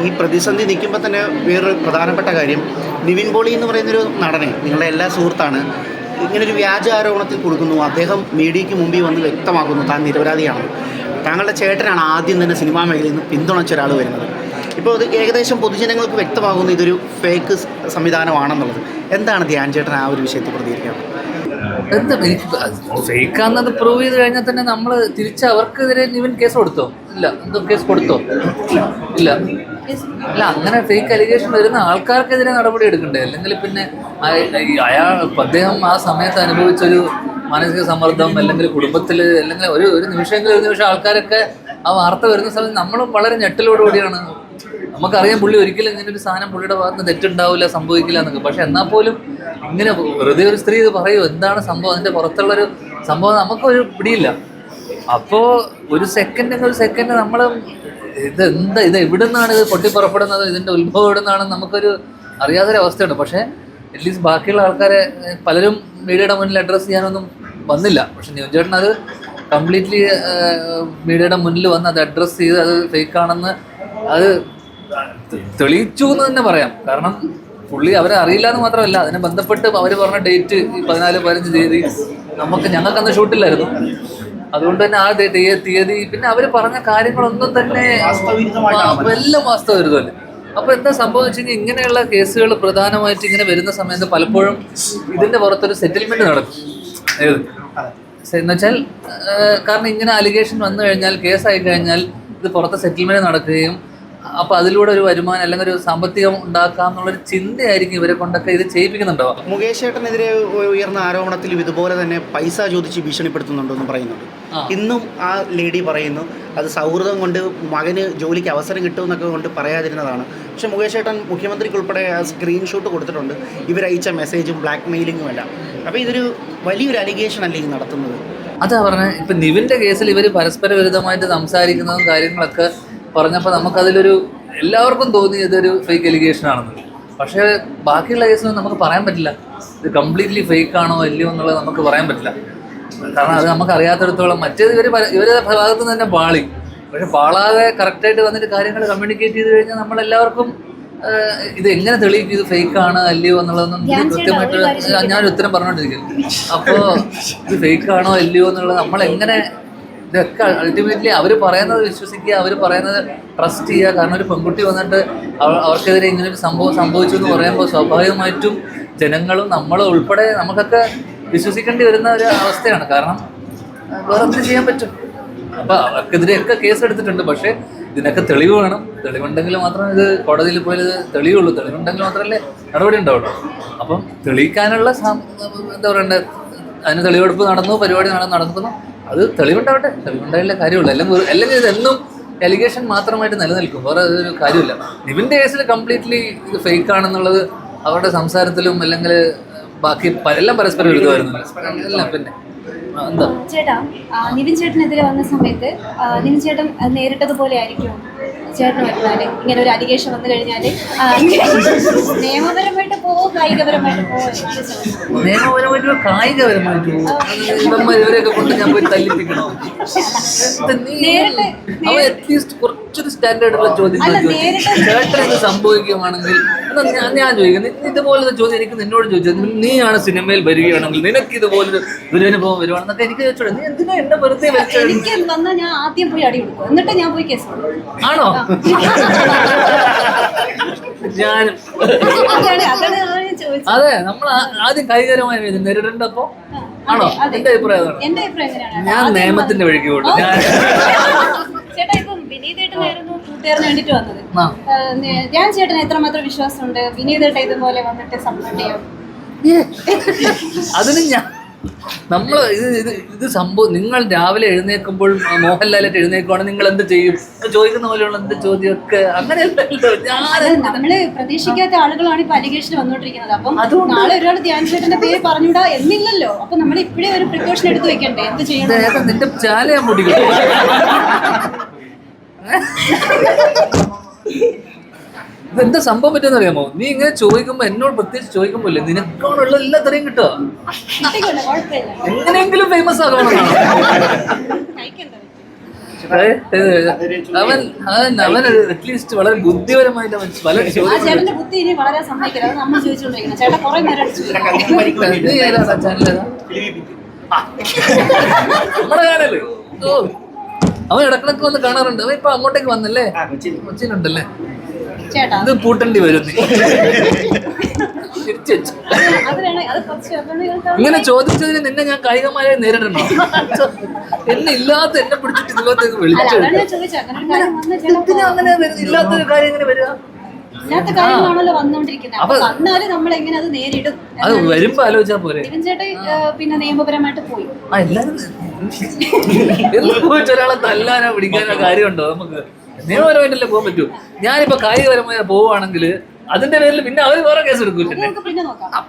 ഈ പ്രതിസന്ധി നിൽക്കുമ്പോൾ തന്നെ വേറൊരു പ്രധാനപ്പെട്ട കാര്യം, നിവിൻ പോളി എന്ന് പറയുന്നൊരു നടനെ നിങ്ങളുടെ എല്ലാ സുഹൃത്താണ് ഇങ്ങനൊരു വ്യാജ ആരോപണത്തിൽ കൊടുക്കുന്നു. അദ്ദേഹം മീഡിയയ്ക്ക് മുമ്പിൽ വന്ന് വ്യക്തമാക്കുന്നു താൻ നിരപരാധിയാണ്. താങ്കളുടെ ചേട്ടനാണ് ആദ്യം തന്നെ സിനിമാ മേഖലയിൽ നിന്ന് പിന്തുണച്ച ഒരാൾ വരുന്നത്. ഇപ്പോൾ അത് ഏകദേശം പൊതുജനങ്ങൾക്ക് വ്യക്തമാകുന്നു ഇതൊരു ഫേക്ക് സംവിധാനമാണെന്നുള്ളത്. എന്താണ് ധ്യാൻ ചേട്ടൻ ആ ഒരു വിഷയത്തിൽ പ്രതികരിക്കുന്നത്? എന്താ ഫേക്കാന്നത് പ്രൂവ് ചെയ്ത് കഴിഞ്ഞാൽ തന്നെ നമ്മൾ തിരിച്ച് അവർക്കെതിരെ നിവിൻ കേസ് കൊടുത്തോ? ഇല്ല. എന്തോ കേസ് കൊടുത്തോ? ഇല്ല. അല്ല, അങ്ങനെ ഫേക്ക് അലിഗേഷൻ വരുന്ന ആൾക്കാർക്കെതിരെ നടപടി എടുക്കണ്ടേ? അല്ലെങ്കിൽ പിന്നെ അദ്ദേഹം ആ സമയത്ത് അനുഭവിച്ചൊരു മാനസിക സമ്മർദ്ദം, അല്ലെങ്കിൽ കുടുംബത്തിൽ, അല്ലെങ്കിൽ ഒരു നിമിഷം ആൾക്കാരൊക്കെ ആ വാർത്ത വരുന്ന സമയത്ത് നമ്മളും വളരെ ഞെട്ടലോടുകൂടിയാണ്. നമുക്കറിയാം പുള്ളി ഒരിക്കലും ഇങ്ങനെ ഒരു സാധനം പുള്ളിയുടെ ഭാഗത്ത് തെറ്റുണ്ടാവില്ല, സംഭവിക്കില്ല എന്നൊക്കെ. പക്ഷെ എന്നാൽ പോലും ഇങ്ങനെ വെറുതെ ഒരു സ്ത്രീ ഇത് പറയുമോ? എന്താണ് സംഭവം? അതിൻ്റെ പുറത്തുള്ളൊരു സംഭവം നമുക്കൊരു പിടിയില്ല. അപ്പോൾ ഒരു സെക്കൻഡ് നമ്മൾ ഇത് എവിടെ നിന്നാണ് ഇത് പൊട്ടിപ്പുറപ്പെടുന്നത്, ഇതിൻ്റെ ഉത്ഭവം എവിടെ നിന്നാണെന്ന് നമുക്കൊരു അറിയാത്തൊരവസ്ഥയുണ്ട്. പക്ഷേ അറ്റ്ലീസ്റ്റ് ബാക്കിയുള്ള ആൾക്കാരെ പലരും മീഡിയയുടെ മുന്നിൽ അഡ്രസ്സ് ചെയ്യാനൊന്നും വന്നില്ല. പക്ഷെ നിവിൻ ചേട്ടൻ അത് കംപ്ലീറ്റ്ലി മീഡിയയുടെ മുന്നിൽ വന്ന് അത് അഡ്രസ്സ് ചെയ്ത് അത് ഫേക്കാണെന്ന് അത് തെളിയിച്ചു എന്ന് തന്നെ പറയാം. കാരണം പുള്ളി അവരെ അറിയില്ല എന്ന് മാത്രമല്ല, അതിനെ ബന്ധപ്പെട്ട് അവർ പറഞ്ഞ ഡേറ്റ് 14-15 തീയതി ഞങ്ങൾക്കന്ന് ഷൂട്ടില്ലായിരുന്നു. അതുകൊണ്ട് തന്നെ ആ തീയതി പിന്നെ അവർ പറഞ്ഞ കാര്യങ്ങളൊന്നും തന്നെ എല്ലാം വാസ്തവരുതല്ലേ. അപ്പോൾ എന്താ സംഭവം വെച്ച് കഴിഞ്ഞാൽ ഇങ്ങനെയുള്ള കേസുകൾ പ്രധാനമായിട്ട് ഇങ്ങനെ വരുന്ന സമയത്ത് പലപ്പോഴും ഇതിൻ്റെ പുറത്തൊരു സെറ്റിൽമെൻറ്റ് നടക്കും. എന്നുവെച്ചാൽ കാരണം ഇങ്ങനെ അലിഗേഷൻ വന്നു കഴിഞ്ഞാൽ, കേസായി കഴിഞ്ഞാൽ ഇത് പുറത്ത് സെറ്റിൽമെൻറ്റ് നടക്കുകയും അപ്പോൾ അതിലൂടെ ഒരു വരുമാനം അല്ലെങ്കിൽ ഒരു സാമ്പത്തികം ഉണ്ടാക്കാം എന്നുള്ളൊരു ചിന്തയായിരിക്കും ഇവരെ കൊണ്ടൊക്കെ ഇത് ചെയ്യിപ്പിക്കുന്നുണ്ടാവുക. മുകേഷ് ചേട്ടനെതിരെ ഉയർന്ന ആരോപണത്തിലും ഇതുപോലെ തന്നെ പൈസ ചോദിച്ച് ഭീഷണിപ്പെടുത്തുന്നുണ്ടെന്നും പറയുന്നുണ്ട്. ഇന്നും ആ ലേഡി പറയുന്നു അത് സൗഹൃദം കൊണ്ട് മകന് ജോലിക്ക് അവസരം കിട്ടുമെന്നൊക്കെ കൊണ്ട് പറയാതിരുന്നതാണ്. പക്ഷേ മുകേഷ് ചേട്ടൻ മുഖ്യമന്ത്രിക്കുൾപ്പെടെ സ്ക്രീൻഷോട്ട് കൊടുത്തിട്ടുണ്ട് ഇവരയച്ച മെസ്സേജും ബ്ലാക്ക് മെയിലിങ്ങും എല്ലാം. അപ്പോൾ ഇതൊരു വലിയൊരു അലിഗേഷൻ അല്ലേ ഈ നടത്തുന്നത്? അതാ പറഞ്ഞത്. ഇപ്പം നിവിൻ്റെ കേസിൽ ഇവർ പരസ്പര വിരുദ്ധമായിട്ട് സംസാരിക്കുന്നതും കാര്യങ്ങളൊക്കെ പറഞ്ഞപ്പോൾ നമുക്കതിലൊരു എല്ലാവർക്കും തോന്നി ഇതൊരു ഫേക്ക് എലിഗേഷൻ ആണെന്ന്. പക്ഷേ ബാക്കിയുള്ള കേസിൽ നമുക്ക് പറയാൻ പറ്റില്ല ഇത് കംപ്ലീറ്റ്ലി ഫേക്ക് ആണോ അല്ലയോ എന്നുള്ളത് നമുക്ക് പറയാൻ പറ്റില്ല. കാരണം അത് നമുക്ക് അറിയാത്തിടത്തോളം മറ്റേത് ഇവരുടെ ഭാഗത്ത് തന്നെ പാളി. പക്ഷെ പാളാതെ കറക്റ്റായിട്ട് വന്നിട്ട് കാര്യങ്ങൾ കമ്മ്യൂണിക്കേറ്റ് ചെയ്ത് കഴിഞ്ഞാൽ നമ്മളെല്ലാവർക്കും ഇത് എങ്ങനെ തെളിയിക്കും ഇത് ഫേക്കാണ് അല്ലയോ എന്നുള്ളതൊന്നും കൃത്യമായിട്ട് ഞാനൊരു ഉത്തരം പറഞ്ഞുകൊണ്ടിരിക്കുന്നു. അപ്പോൾ ഇത് ഫേക്കാണോ അല്ലയോ എന്നുള്ളത് നമ്മളെങ്ങനെ ഇതൊക്കെ അൾട്ടിമേറ്റ്ലി അവർ പറയുന്നത് വിശ്വസിക്കുക, അവർ പറയുന്നത് ട്രസ്റ്റ് ചെയ്യുക. കാരണം ഒരു പെൺകുട്ടി വന്നിട്ട് അവർക്കെതിരെ ഇങ്ങനൊരു സംഭവം സംഭവിച്ചു എന്ന് പറയുമ്പോൾ സ്വാഭാവികമായിട്ടും ജനങ്ങളും നമ്മളും ഉൾപ്പെടെ നമുക്കൊക്കെ വിശ്വസിക്കേണ്ടി വരുന്ന ഒരു അവസ്ഥയാണ്. കാരണം വേറെ എന്ത് ചെയ്യാൻ പറ്റും? അപ്പോൾ അവർക്കെതിരെയൊക്കെ കേസ് എടുത്തിട്ടുണ്ട്. പക്ഷേ ഇതിനൊക്കെ തെളിവ് വേണം. തെളിവുണ്ടെങ്കിൽ മാത്രമേ ഇത് കോടതിയിൽ പോയത് തെളിവുള്ളൂ. തെളിവുണ്ടെങ്കിൽ മാത്രമല്ലേ നടപടി ഉണ്ടാവുള്ളൂ. അപ്പം തെളിയിക്കാനുള്ള എന്താ പറയണ്ടത്, അതിന് തെളിവെടുപ്പ് നടന്നു, പരിപാടി നടക്കുന്നു. അത് തെളിവുണ്ടാവട്ടെ. തെളിവുണ്ടായാലേ കാര്യമുള്ളൂ. അല്ലെങ്കിൽ ഇതെന്നും എലിഗേഷൻ മാത്രമായിട്ട് നിലനിൽക്കും. വേറെ അതൊരു കാര്യമില്ല. നിവിൻ്റെ കേസിൽ കംപ്ലീറ്റ്ലി ഇത് ഫേക്ക് ആണെന്നുള്ളത് അവരുടെ സംസാരത്തിലും അല്ലെങ്കിൽ ബാക്കി എല്ലാം പരസ്പരം എഴുതുമായിരുന്നു എല്ലാം. പിന്നെ എന്താ ചേട്ടാ, നിവിൻ ചേട്ടനെതിരെ വന്ന സമയത്ത് നിവിൻ ചേട്ടൻ നേരിട്ടതുപോലെ ആയിരിക്കും ചേട്ടന് വരുന്നാല് ഇങ്ങനെ ഒരു അലിഗേഷൻ വന്നു കഴിഞ്ഞാൽ നിയമപരമായിട്ട് പോവോ കായികപരമായിട്ട് പോവോ? നിയമപരമായിട്ടോ കായികപരമായിട്ടോ ഇവരെയൊക്കെ കൊണ്ട് ഞാൻ പോയി തല്ലിപ്പിക്കണോ? അറ്റ്ലീസ്റ്റ് കുറച്ചൊരു സ്റ്റാൻഡേർഡുള്ള ചോദ്യം ചേട്ടൻ ഇത് സംഭവിക്കുകയാണെങ്കിൽ ഞാൻ ചോദിക്കുന്നത്, ഇതുപോലത്തെ ചോദ്യം എനിക്ക് നിന്നോട് ചോദിച്ചത്, നീയാണ് സിനിമയിൽ വരികയാണെങ്കിൽ നിനക്ക് ഇതുപോലൊരു ദുരനുഭവം വരുവാണെന്നൊക്കെ എനിക്ക് ചോദിച്ചോളൂ. നീ എന്തിനാ എന്നെ വെറുതെ എനിക്ക് വന്നാൽ ഞാൻ ആദ്യം പോയി അടി കൊടുക്കും, എന്നിട്ട് ഞാൻ പോയി കേസ് ആണോ? ഞാനും അതെ, നമ്മൾ ആദ്യം കായികപരമായി നേരിടേണ്ടപ്പോ ആണോ? എന്റെ അഭിപ്രായം ഞാൻ നിയമത്തിന്റെ വഴിക്ക് പോകും. ചേട്ടാ, ഇപ്പം വിനീതേട്ടനായിരുന്നു കൂട്ടുകാരന് വേണ്ടിട്ട് വന്നത്. ഞാൻ ചേട്ടന് എത്രമാത്രം വിശ്വാസമുണ്ട് വിനീതേട്ട ഇതുപോലെ വന്നിട്ട് സപ്പോർട്ട് ചെയ്യും? അതിന് നമ്മൾ ഇത് സംഭവം, നിങ്ങൾ രാവിലെ എഴുന്നേൽക്കുമ്പോൾ മോഹൻലാലായിട്ട് എഴുന്നേൽക്കുവാണെങ്കിൽ നിങ്ങൾ എന്ത് ചെയ്യും ചോദിക്കുന്ന പോലെയുള്ള എന്ത് ചോദ്യമൊക്കെ അങ്ങനെയല്ലല്ലോ. നമ്മള് പ്രതീക്ഷിക്കാത്ത ആളുകളാണ് ഇപ്പൊ അലിഗേഷൻ വന്നോണ്ടിരിക്കുന്നത്. അപ്പം നാളെ ഒരാൾ ധ്യാൻ ചേട്ടന്റെ പേര് പറഞ്ഞൂടാ എന്നില്ലല്ലോ. അപ്പൊ നമ്മൾ ഇപ്പോഴേ ഒരു പ്രിക്കോഷൻ എടുത്ത് വെക്കണ്ടേ? എന്ത് ചെയ്യണം? നിന്റെ ചാലയാ മുടിക്കും. ഇതെന്താ സംഭവം പറ്റുമെന്ന് അറിയാമോ? നീ ഇങ്ങനെ ചോദിക്കുമ്പോ എന്നോട് പ്രത്യേകിച്ച് ചോദിക്കുമ്പോ ഇല്ലേ നിനക്കോടുള്ള എല്ലാത്തരെയും കിട്ടുക. എങ്ങനെയെങ്കിലും ഫേമസ് ആകണമെന്നാണ്. അവൻ അറ്റ്ലീസ്റ്റ് വളരെ ബുദ്ധിപരമായിട്ട് അവൻ പല ആ ചേട്ടന്റെ ബുദ്ധി ഇനി വളരെ സമ്മതിക്കരുത്. അത് നമ്മൾ ചോദിച്ചുകൊണ്ടിരിക്കണം. ചേട്ടൻ കുറെ നേരം അടിച്ചു. നമ്മുടെ ചാനല് ഓ അവൻ ഇടക്കിടക്ക് വന്ന് കാണാറുണ്ട്. അവൻ ഇപ്പൊ അങ്ങോട്ടേക്ക് വന്നല്ലേ, കൊച്ചിയിലുണ്ടല്ലേ. ചേട്ടാ ഇത് പൂട്ടേണ്ടി വരും നീ. തിരിച്ചു വെച്ചു. അത് വേണം. അത് കുറച്ച് ഇങ്ങനെ ചോദിച്ചതിന് നിന്നെ ഞാൻ കായികമായി നേരിടണോ? എന്നെ ഇല്ലാത്ത എന്നെ പിടിച്ചിട്ട് ഇതിലോട്ടേക്ക് വിളിച്ചു. അതാണ് ഞാൻ ചോദിച്ചത്. അങ്ങനെ ഒരു കാര്യം വന്ന ചേട്ടാ അങ്ങനെ ഇല്ലാത്തൊരു കാര്യം എങ്ങനെ വരിക? ഇല്ലാത്ത കാര്യങ്ങളാണല്ലോ വന്നുകൊണ്ടിരിക്കുന്നത്. അപ്പൊ വന്നാല് നമ്മൾ എങ്ങനെ അത് നേരിടും? അത് വരുമ്പോ ആലോചിച്ചാ പോരെ. നിവിൻ ചേട്ടൻ പിന്നെ നിയമപരമായിട്ട് പോയി. ആ എല്ലാരും ഒരാളെ തല്ലാനോ പിടിക്കാനോ കാര്യമുണ്ടോ? നമുക്ക് നിയമപരമായിട്ടല്ലേ പോകാൻ പറ്റൂ. ഞാനിപ്പോ കായികപരമായി പോവുകയാണെങ്കിൽ അതിന്റെ പേരിൽ പിന്നെ അവര് വേറെ കേസ് എടുക്കൂല്ലേ. നമുക്ക് പിന്നെ നോക്കാം.